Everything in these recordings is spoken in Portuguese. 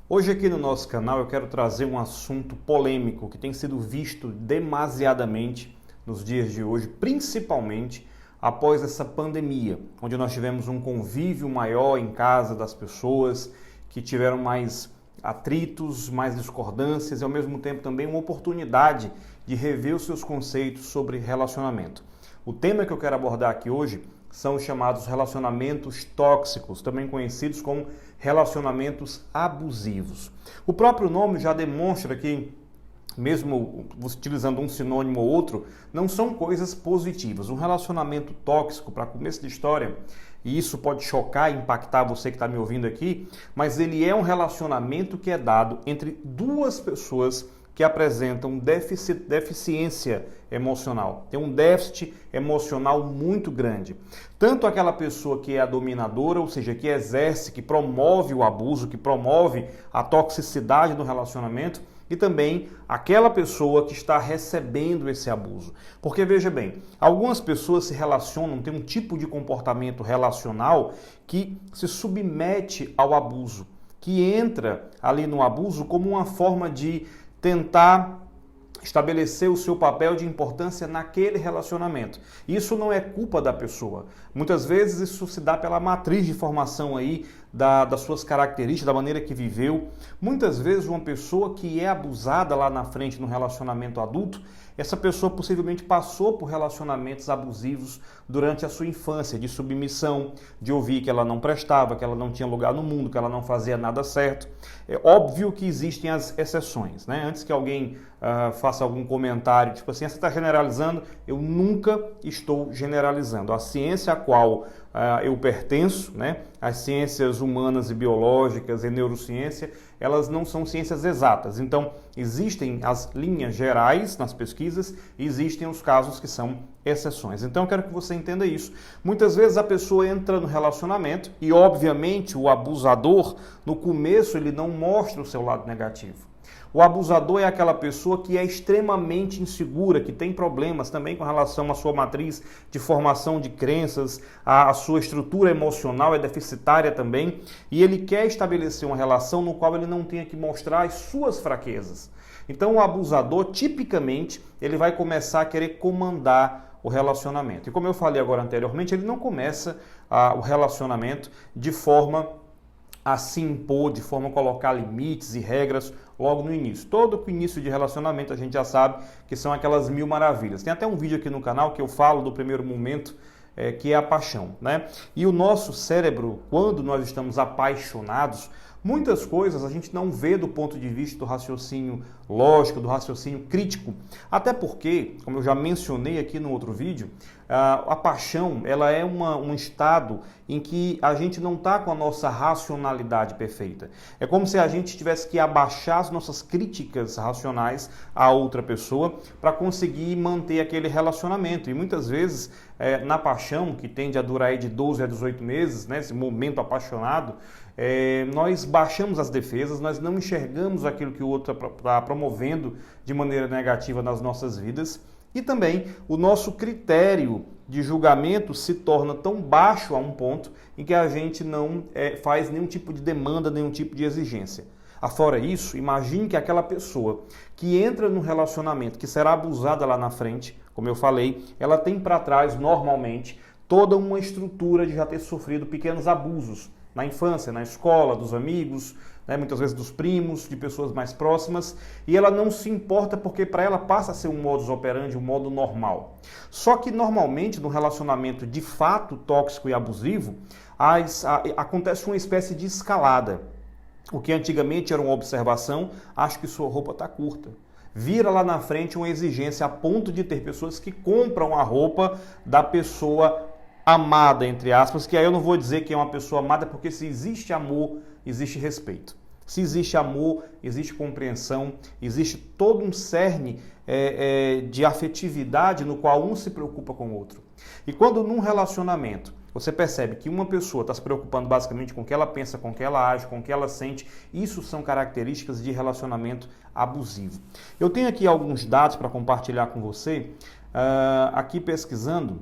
Hoje aqui no nosso canal eu quero trazer um assunto polêmico que tem sido visto demasiadamente nos dias de hoje, principalmente após essa pandemia, onde nós tivemos um convívio maior em casa das pessoas, que tiveram mais atritos, mais discordâncias e ao mesmo tempo também uma oportunidade de rever os seus conceitos sobre relacionamento. O tema que eu quero abordar aqui hoje são os chamados relacionamentos tóxicos, também conhecidos como relacionamentos abusivos. O próprio nome já demonstra que, mesmo utilizando um sinônimo ou outro, não são coisas positivas. Um relacionamento tóxico, para começo de história, e isso pode chocar e impactar você que está me ouvindo aqui, mas ele é um relacionamento que é dado entre duas pessoas que apresentam deficiência emocional. Tem um déficit emocional muito grande. Tanto aquela pessoa que é a dominadora, ou seja, que exerce, que promove o abuso, que promove a toxicidade no relacionamento, e também aquela pessoa que está recebendo esse abuso. Porque veja bem, algumas pessoas se relacionam, têm um tipo de comportamento relacional que se submete ao abuso, que entra ali no abuso como uma forma de tentar estabelecer o seu papel de importância naquele relacionamento. Isso não é culpa da pessoa. Muitas vezes isso se dá pela matriz de formação aí das suas características, da maneira que viveu. Muitas vezes uma pessoa que é abusada lá na frente no relacionamento adulto, essa pessoa possivelmente passou por relacionamentos abusivos durante a sua infância, de submissão, de ouvir que ela não prestava, que ela não tinha lugar no mundo, que ela não fazia nada certo. É óbvio que existem as exceções, né? Antes que alguém faça algum comentário, tipo assim, você está generalizando, eu nunca estou generalizando. A ciência a qual eu pertenço, né? As ciências humanas e biológicas e neurociência, elas não são ciências exatas. Então, existem as linhas gerais nas pesquisas e existem os casos que são exceções. Então, eu quero que você entenda isso. Muitas vezes a pessoa entra no relacionamento e, obviamente, o abusador, no começo, ele não mostra o seu lado negativo. O abusador é aquela pessoa que é extremamente insegura, que tem problemas também com relação à sua matriz de formação de crenças, a sua estrutura emocional é deficitária também, e ele quer estabelecer uma relação no qual ele não tenha que mostrar as suas fraquezas. Então o abusador, tipicamente, ele vai começar a querer comandar o relacionamento. E como eu falei agora anteriormente, ele não começa o relacionamento de forma a se impor, de forma a colocar limites e regras logo no início. Todo o início de relacionamento a gente já sabe que são aquelas 1000 maravilhas. Tem até um vídeo aqui no canal que eu falo do primeiro momento, que é a paixão, né? E o nosso cérebro, quando nós estamos apaixonados, muitas coisas a gente não vê do ponto de vista do raciocínio lógico, do raciocínio crítico. Até porque, como eu já mencionei aqui no outro vídeo, a paixão ela é um estado em que a gente não está com a nossa racionalidade perfeita. É como se a gente tivesse que abaixar as nossas críticas racionais a outra pessoa para conseguir manter aquele relacionamento. E muitas vezes, na paixão, que tende a durar aí de 12 a 18 meses, né, esse momento apaixonado, nós baixamos as defesas, nós não enxergamos aquilo que o outro está promovendo de maneira negativa nas nossas vidas e também o nosso critério de julgamento se torna tão baixo a um ponto em que a gente não faz nenhum tipo de demanda, nenhum tipo de exigência. Afora isso, imagine que aquela pessoa que entra num relacionamento que será abusada lá na frente, como eu falei, ela tem para trás normalmente toda uma estrutura de já ter sofrido pequenos abusos na infância, na escola, dos amigos, né, muitas vezes dos primos, de pessoas mais próximas, e ela não se importa porque para ela passa a ser um modus operandi, um modo normal. Só que normalmente no relacionamento de fato tóxico e abusivo, acontece uma espécie de escalada. O que antigamente era uma observação, acho que sua roupa está curta. Vira lá na frente uma exigência a ponto de ter pessoas que compram a roupa da pessoa amada, entre aspas, que aí eu não vou dizer que é uma pessoa amada, porque se existe amor, existe respeito. Se existe amor, existe compreensão, existe todo um cerne de afetividade no qual um se preocupa com o outro. E quando num relacionamento você percebe que uma pessoa está se preocupando basicamente com o que ela pensa, com o que ela age, com o que ela sente, isso são características de relacionamento abusivo. Eu tenho aqui alguns dados para compartilhar com você. Aqui pesquisando,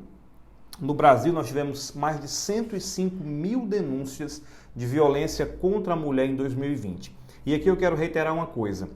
no Brasil nós tivemos mais de 105 mil denúncias de violência contra a mulher em 2020. E aqui eu quero reiterar uma coisa.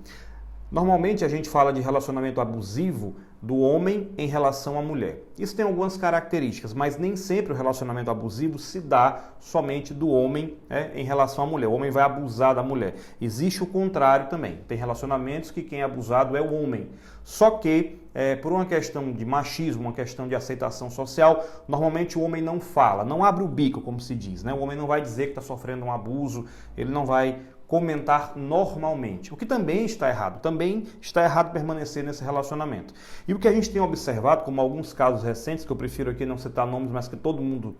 Normalmente a gente fala de relacionamento abusivo do homem em relação à mulher. Isso tem algumas características, mas nem sempre o relacionamento abusivo se dá somente do homem em relação à mulher. O homem vai abusar da mulher. Existe o contrário também. Tem relacionamentos que quem é abusado é o homem. Só que, por uma questão de machismo, uma questão de aceitação social, normalmente o homem não fala, não abre o bico, como se diz, né? O homem não vai dizer que está sofrendo um abuso, ele não vai comentar normalmente, o que também está errado permanecer nesse relacionamento. E o que a gente tem observado, como alguns casos recentes, que eu prefiro aqui não citar nomes, mas que todo mundo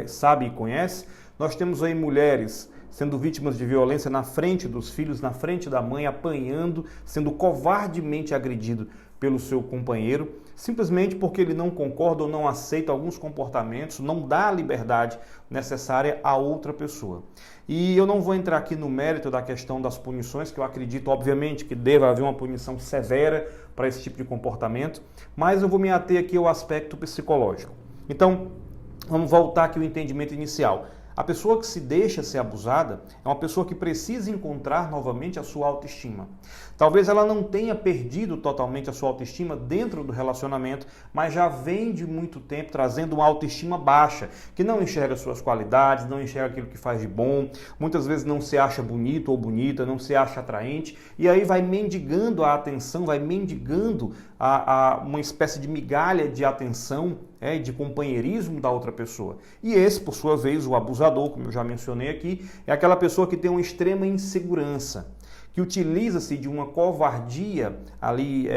sabe e conhece, nós temos aí mulheres sendo vítimas de violência na frente dos filhos, na frente da mãe, apanhando, sendo covardemente agredido pelo seu companheiro, simplesmente porque ele não concorda ou não aceita alguns comportamentos, não dá a liberdade necessária a outra pessoa. E eu não vou entrar aqui no mérito da questão das punições, que eu acredito, obviamente, que deva haver uma punição severa para esse tipo de comportamento, mas eu vou me ater aqui ao aspecto psicológico. Então, vamos voltar aqui ao entendimento inicial. A pessoa que se deixa ser abusada é uma pessoa que precisa encontrar novamente a sua autoestima. Talvez ela não tenha perdido totalmente a sua autoestima dentro do relacionamento, mas já vem de muito tempo trazendo uma autoestima baixa, que não enxerga suas qualidades, não enxerga aquilo que faz de bom, muitas vezes não se acha bonito ou bonita, não se acha atraente, e aí vai mendigando a atenção, vai mendigando uma espécie de migalha de atenção, de companheirismo da outra pessoa. E esse, por sua vez, o abusador, como eu já mencionei aqui, é aquela pessoa que tem uma extrema insegurança, que utiliza-se de uma covardia ali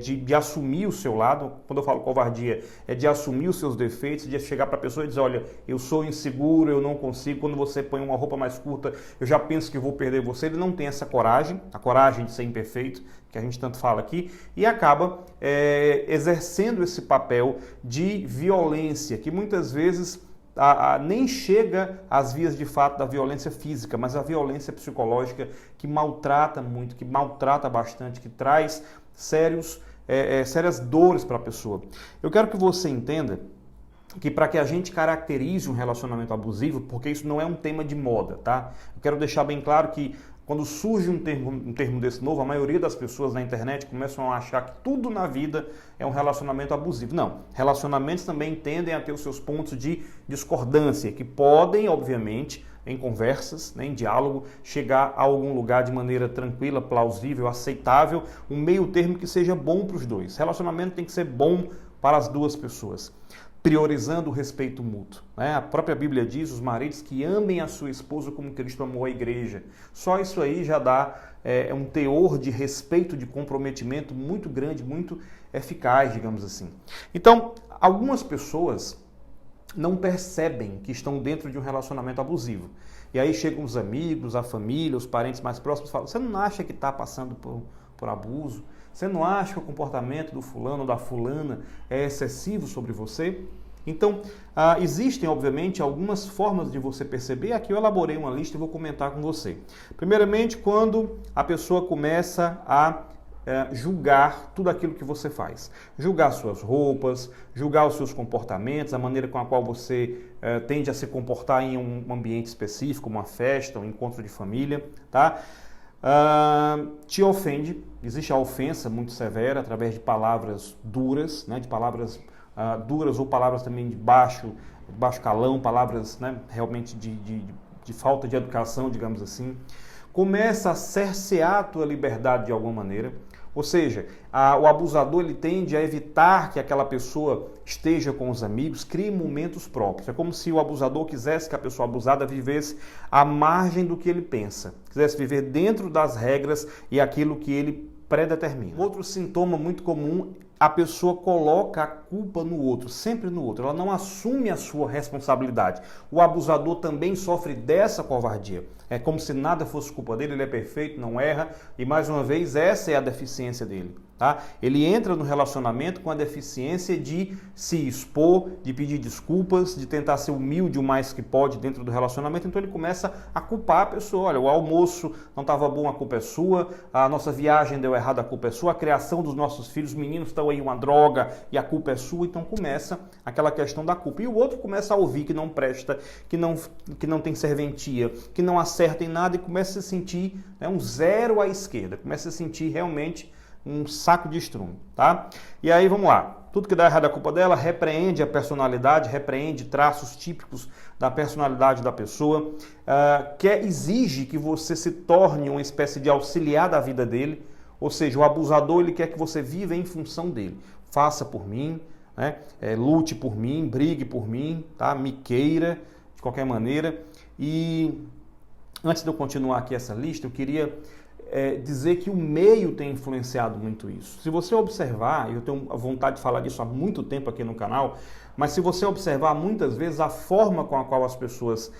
de assumir o seu lado. Quando eu falo covardia, é de assumir os seus defeitos, de chegar para a pessoa e dizer, olha, eu sou inseguro, eu não consigo, quando você põe uma roupa mais curta, eu já penso que vou perder você. Ele não tem essa coragem, a coragem de ser imperfeito, que a gente tanto fala aqui, e acaba exercendo esse papel de violência, que muitas vezes nem chega às vias de fato da violência física, mas a violência psicológica que maltrata muito, que maltrata bastante, que traz sérias dores para a pessoa. Eu quero que você entenda que para que a gente caracterize um relacionamento abusivo, porque isso não é um tema de moda, tá? Eu quero deixar bem claro que quando surge um termo desse novo, a maioria das pessoas na internet começam a achar que tudo na vida é um relacionamento abusivo. Não, relacionamentos também tendem a ter os seus pontos de discordância, que podem, obviamente, em conversas, em diálogo, chegar a algum lugar de maneira tranquila, plausível, aceitável, um meio termo que seja bom para os dois. Relacionamento tem que ser bom para as duas pessoas, priorizando o respeito mútuo. A própria Bíblia diz, os maridos que amem a sua esposa como Cristo amou a igreja. Só isso aí já dá um teor de respeito, de comprometimento muito grande, muito eficaz, digamos assim. Então, algumas pessoas não percebem que estão dentro de um relacionamento abusivo. E aí chegam os amigos, a família, os parentes mais próximos e falam, você não acha que está passando por abuso? Você não acha que o comportamento do fulano ou da fulana é excessivo sobre você? Então, existem, obviamente, algumas formas de você perceber. Aqui eu elaborei uma lista e vou comentar com você. Primeiramente, quando a pessoa começa a julgar tudo aquilo que você faz. Julgar suas roupas, julgar os seus comportamentos, a maneira com a qual você tende a se comportar em um ambiente específico, uma festa, um encontro de família, tá? Te ofende, existe a ofensa muito severa através de palavras duras, de palavras duras ou palavras também de baixo calão, palavras realmente de falta de educação, digamos assim. Começa a cercear a tua liberdade de alguma maneira. Ou seja, o abusador ele tende a evitar que aquela pessoa esteja com os amigos, crie momentos próprios. É como se o abusador quisesse que a pessoa abusada vivesse à margem do que ele pensa, quisesse viver dentro das regras e aquilo que ele predetermina. Outro sintoma muito comum, a pessoa coloca a culpa no outro, sempre no outro. Ela não assume a sua responsabilidade. O abusador também sofre dessa covardia. É como se nada fosse culpa dele, ele é perfeito, não erra. E mais uma vez, essa é a deficiência dele. Tá? Ele entra no relacionamento com a deficiência de se expor, de pedir desculpas, de tentar ser humilde o mais que pode dentro do relacionamento. Então ele começa a culpar a pessoa. Olha, o almoço não estava bom, a culpa é sua. A nossa viagem deu errado, a culpa é sua. A criação dos nossos filhos, meninos, estão aí uma droga e a culpa é sua. Então começa aquela questão da culpa. E o outro começa a ouvir que não presta, que não tem serventia, que não aceita acerta em nada e começa a se sentir, né, um zero à esquerda, começa a se sentir realmente um saco de estrume, tá? E aí vamos lá, tudo que dá errado é culpa dela, repreende a personalidade, repreende traços típicos da personalidade da pessoa, exige que você se torne uma espécie de auxiliar da vida dele, ou seja, o abusador ele quer que você viva em função dele, faça por mim, né? Lute por mim, brigue por mim, tá? Me queira de qualquer maneira. E antes de eu continuar aqui essa lista, eu queria dizer que o meio tem influenciado muito isso. Se você observar, eu tenho a vontade de falar disso há muito tempo aqui no canal, mas se você observar muitas vezes a forma com a qual as pessoas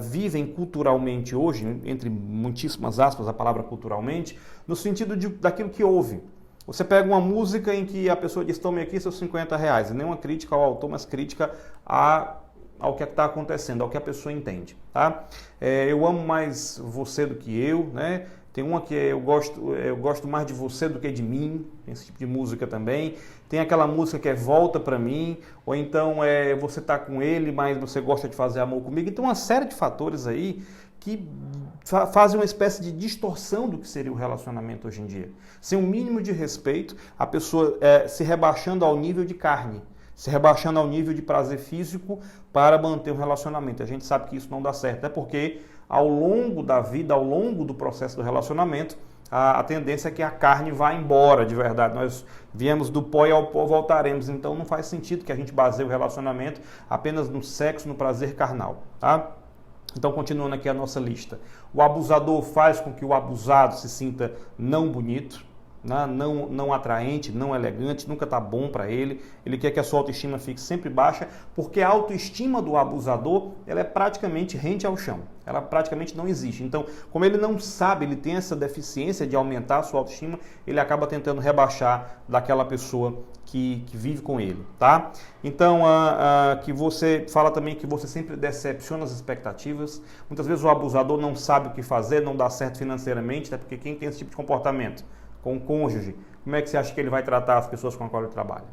vivem culturalmente hoje, entre muitíssimas aspas a palavra culturalmente, no sentido daquilo que ouve. Você pega uma música em que a pessoa diz, tome aqui seus R$50, não é uma crítica ao autor, mas crítica ao que está acontecendo, ao que a pessoa entende, tá? Eu amo mais você do que eu, né? Tem uma que eu gosto mais de você do que de mim, tem esse tipo de música também. Tem aquela música que é Volta Pra Mim, ou então você tá com ele, mas você gosta de fazer amor comigo. Então uma série de fatores aí que fazem uma espécie de distorção do que seria o relacionamento hoje em dia. Sem um mínimo de respeito, a pessoa se rebaixando ao nível de carne, se rebaixando ao nível de prazer físico para manter um relacionamento. A gente sabe que isso não dá certo, é porque ao longo da vida, ao longo do processo do relacionamento, a tendência é que a carne vá embora de verdade. Nós viemos do pó e ao pó voltaremos, então não faz sentido que a gente baseie o relacionamento apenas no sexo, no prazer carnal, tá? Então, continuando aqui a nossa lista. O abusador faz com que o abusado se sinta não bonito, né? Não atraente, não elegante, nunca está bom para ele. Ele quer que a sua autoestima fique sempre baixa, porque a autoestima do abusador ela é praticamente rente ao chão. Ela praticamente não existe. Então, como ele não sabe, ele tem essa deficiência de aumentar a sua autoestima, ele acaba tentando rebaixar daquela pessoa que vive com ele, tá? Então, que você fala também que você sempre decepciona as expectativas. Muitas vezes o abusador não sabe o que fazer, não dá certo financeiramente, né? Porque quem tem esse tipo de comportamento com o cônjuge, como é que você acha que ele vai tratar as pessoas com as quais ele trabalha?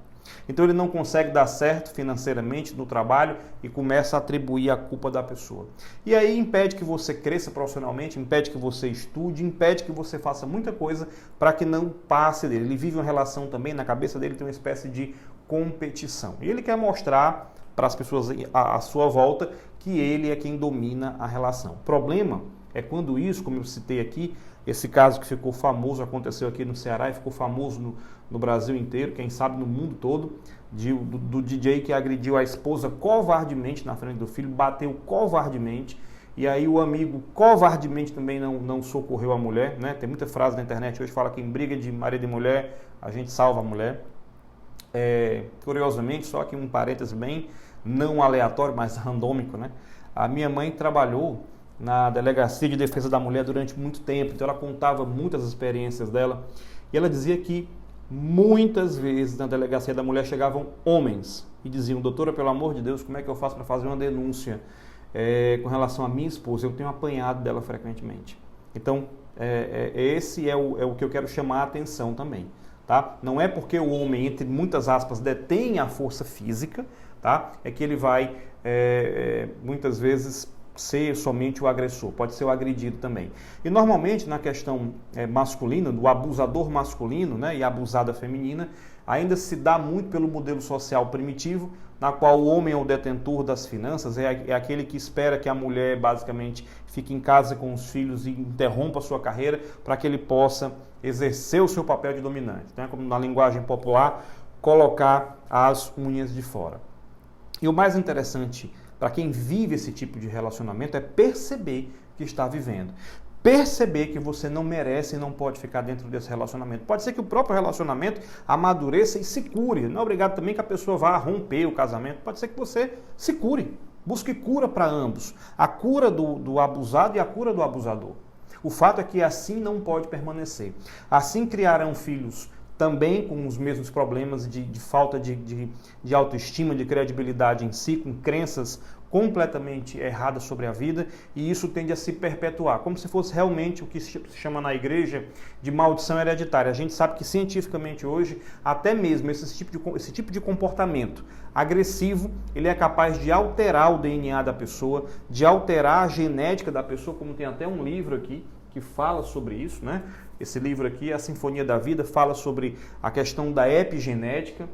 Então ele não consegue dar certo financeiramente no trabalho e começa a atribuir a culpa da pessoa. E aí impede que você cresça profissionalmente, impede que você estude, impede que você faça muita coisa para que não passe dele. Ele vive uma relação também, na cabeça dele tem uma espécie de competição. E ele quer mostrar para as pessoas à sua volta que ele é quem domina a relação. O problema é quando isso, como eu citei aqui, esse caso que ficou famoso, aconteceu aqui no Ceará e ficou famoso no Brasil inteiro, quem sabe no mundo todo, do DJ que agrediu a esposa covardemente na frente do filho, bateu covardemente, e aí o amigo covardemente também não socorreu a mulher, né? Tem muita frase na internet hoje que fala que em briga de marido e mulher, a gente salva a mulher. Curiosamente, só que um parênteses bem não aleatório, mas randômico, né? A minha mãe trabalhou na Delegacia de Defesa da Mulher durante muito tempo, então ela contava muitas experiências dela, e ela dizia que muitas vezes na Delegacia da Mulher chegavam homens e diziam, doutora, pelo amor de Deus, como é que eu faço para fazer uma denúncia com relação à minha esposa? Eu tenho apanhado dela frequentemente. Então, esse é o que eu quero chamar a atenção também, tá? Não é porque o homem, entre muitas aspas, detém a força física, tá? É que ele vai, muitas vezes, ser somente o agressor, pode ser o agredido também. E normalmente na questão masculina, do abusador masculino, né, e abusada feminina, ainda se dá muito pelo modelo social primitivo, na qual o homem é o detentor das finanças, é aquele que espera que a mulher basicamente fique em casa com os filhos e interrompa a sua carreira para que ele possa exercer o seu papel de dominante, né, como na linguagem popular, colocar as unhas de fora. E o mais interessante para quem vive esse tipo de relacionamento é perceber que está vivendo. Perceber que você não merece e não pode ficar dentro desse relacionamento. Pode ser que o próprio relacionamento amadureça e se cure. Não é obrigado também que a pessoa vá romper o casamento. Pode ser que você se cure. Busque cura para ambos. A cura do abusado e a cura do abusador. O fato é que assim não pode permanecer. Assim criarão filhos também com os mesmos problemas de falta de autoestima, de credibilidade em si, com crenças completamente errada sobre a vida e isso tende a se perpetuar, como se fosse realmente o que se chama na igreja de maldição hereditária. A gente sabe que cientificamente hoje, até mesmo esse tipo de comportamento agressivo, ele é capaz de alterar o DNA da pessoa, de alterar a genética da pessoa, como tem até um livro aqui que fala sobre isso, né? Esse livro aqui, A Sinfonia da Vida, fala sobre a questão da epigenética,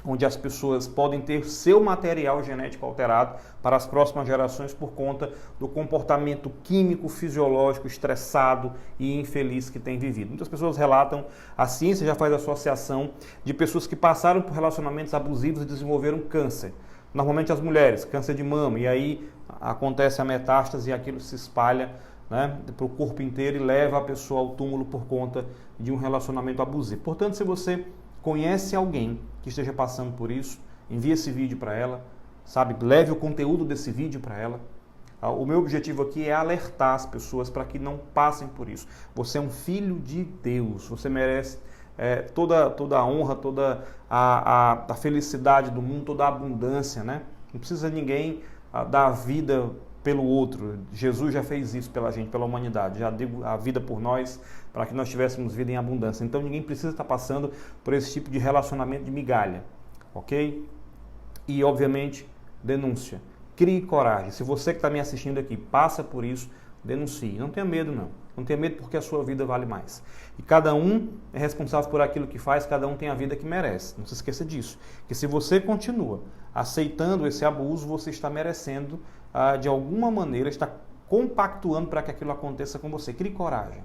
onde as pessoas podem ter seu material genético alterado para as próximas gerações por conta do comportamento químico, fisiológico, estressado e infeliz que tem vivido. Muitas pessoas relatam, a ciência já faz associação de pessoas que passaram por relacionamentos abusivos e desenvolveram câncer. Normalmente as mulheres, câncer de mama, e aí acontece a metástase e aquilo se espalha, né, para o corpo inteiro e leva a pessoa ao túmulo por conta de um relacionamento abusivo. Portanto, se você conhece alguém que esteja passando por isso, envie esse vídeo para ela, sabe? Leve o conteúdo desse vídeo para ela. O meu objetivo aqui é alertar as pessoas para que não passem por isso. Você é um filho de Deus, você merece toda a honra, toda a felicidade do mundo, toda a abundância, né? Não precisa ninguém dar a vida pelo outro. Jesus já fez isso pela gente, pela humanidade, já deu a vida por nós para que nós tivéssemos vida em abundância. Então ninguém precisa estar passando por esse tipo de relacionamento de migalha, ok? E obviamente, denúncia. Crie coragem. Se você que está me assistindo aqui passa por isso, denuncie. Não tenha medo não. Não tenha medo porque a sua vida vale mais. E cada um é responsável por aquilo que faz, cada um tem a vida que merece. Não se esqueça disso. Que se você continua aceitando esse abuso, você está merecendo, de alguma maneira, está compactuando para que aquilo aconteça com você. Crie coragem,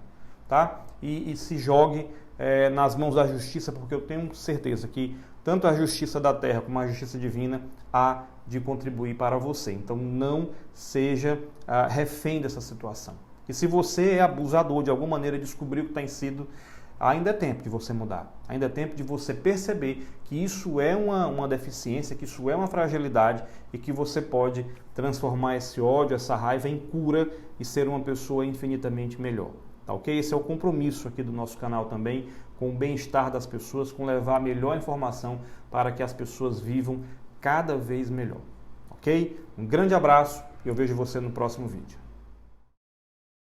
tá? E se jogue nas mãos da justiça, porque eu tenho certeza que tanto a justiça da terra como a justiça divina há de contribuir para você. Então não seja refém dessa situação. E se você é abusador de alguma maneira, descobriu que tem sido, ainda é tempo de você mudar. Ainda é tempo de você perceber que isso é uma deficiência, que isso é uma fragilidade e que você pode transformar esse ódio, essa raiva em cura e ser uma pessoa infinitamente melhor. Tá ok? Esse é o compromisso aqui do nosso canal também, com o bem-estar das pessoas, com levar a melhor informação para que as pessoas vivam cada vez melhor. Ok? Um grande abraço e eu vejo você no próximo vídeo.